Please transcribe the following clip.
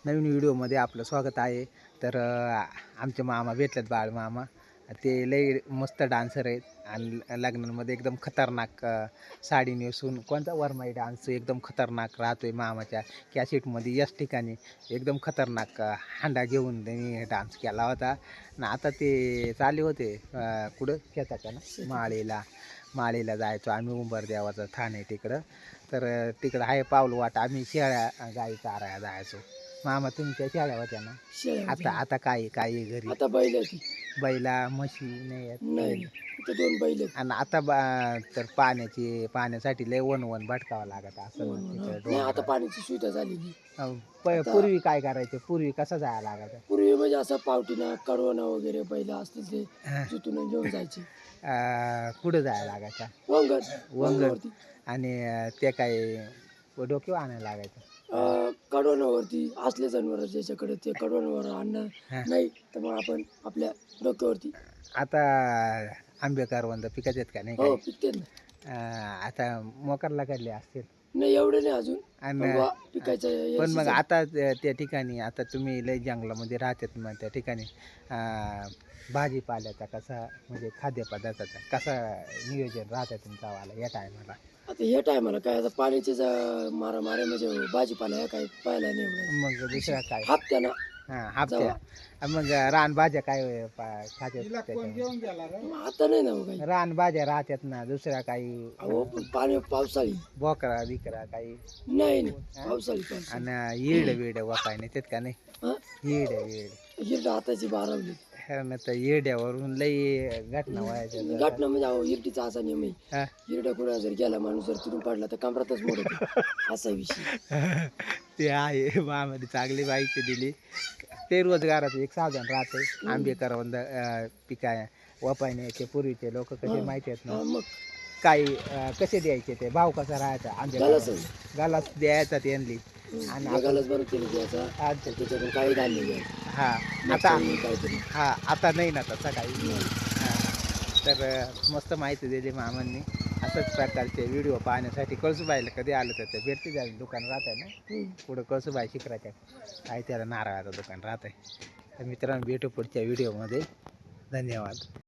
नवीन व्हिडिओमध्ये आपलं स्वागत आहे. तर आमचे मामा भेटलेत, बाळ मामा. ते लई मस्त डान्सर आहेत आणि लग्नांमध्ये एकदम खतरनाक साडी नेसून कोणता वरमाई डान्स एकदम खतरनाक राहतोय मामाच्या कॅसेटमध्ये. याच ठिकाणी एकदम खतरनाक हांडा घेऊन त्यांनी डान्स केला होता. ना आता ते चालले होते कुठं शेताच्या ना माळीला जायचो आम्ही. उंबरदेवाचं ठाण आहे तिकडं. तर तिकडं आहे पाऊल वाट. आम्ही शेळ्या गाई चारायला जायचो. मामा तुमच्या शेळ्या होत्या ना? आता आता काही घरी आता बैल होती. बैला म्हशी नाही आहेत. नाही आता 2 बैल आहेत. आणि आता तर पाण्यासाठी लय वन भटकावं लागत असं नाही आता पाण्याची सुविधा झालेली. पूर्वी काय करायचे? पूर्वी कसं जायला लागायचं? पूर्वी म्हणजे असं पावटीना कडवणा वगैरे बैल असतील ते जुतून घेऊन जायचे. कुठं जायला लागायचा? वंगरवरती. आणि ते काय डोक्यावर आणायला लागायचं? कडवणावरती असले जनावर ज्याच्याकडे ते कडवणावर आणणार नाही तर मग आपण आपल्या डोक्यावरती. आता आंबे करवंद पिकत आहेत का नाही? हो काय पिकते ना. आता मोकरला काढले असतील नाही एवढे नाही अजून आणि पिकायचं. पण मग आता त्या ठिकाणी आता तुम्ही लय जंगलामध्ये राहतात, मग त्या ठिकाणी भाजीपाल्याचा कसा म्हणजे खाद्यपदार्थाचा कसा नियोजन राहतं तुमचा वाला या टायमाला? आता या टायमाला काय आता पाण्याचे मारा म्हणजे भाजीपाला ह्या काय पाहायला नाही एवढं. मग दुसरा काय? हप्त्यानं हप्त्या मग रानभाज्या काय खात्यात? आता नाही ना मग काही. रानभाज्या राहतात ना, दुसऱ्या काही अहो पण पावसाळी बोकरा बिकरा काही नाही पावसाळी आणि येड वापाय नाही त्यात का नाही? येड हाताची बारावली. तर येड्यावरून लई घटना व्हायच्या. घटना म्हणजे अहो हिरडीचा असा नियम आहे. हिरड्या कुणा जर गेला माणूस जर तिथून पडला तर कमरातच मोडत असा विषय. ते आहे. मामाने चांगली माहिती दिली. ते रोजगाराचं एक साधन राहते. आंबे करवंद पिकाय वपायण्याचे पूर्वीचे लोक कसे माहिती आहेत ना? मग काही कसे द्यायचे ते भाव कसा राहायचा? आंबे गालास द्यायचा त्यांनी आणि गलस बरोबर केली त्याचा त्याच्यातून काही धान्य घ्यायचं. आता नाही ना तसं काही. तर मस्त माहिती दिली मामांनी. असंच प्रकारचे व्हिडिओ पाहण्यासाठी कळसूबाईला कधी आलं तर ते भेटते जाईल. दुकान राहत आहे ना पुढं कळसूबाई शिखराच्या आहे, त्याला नारळाचं दुकान राहत आहे. तर मित्रांनो भेटू पुढच्या व्हिडिओमध्ये. धन्यवाद.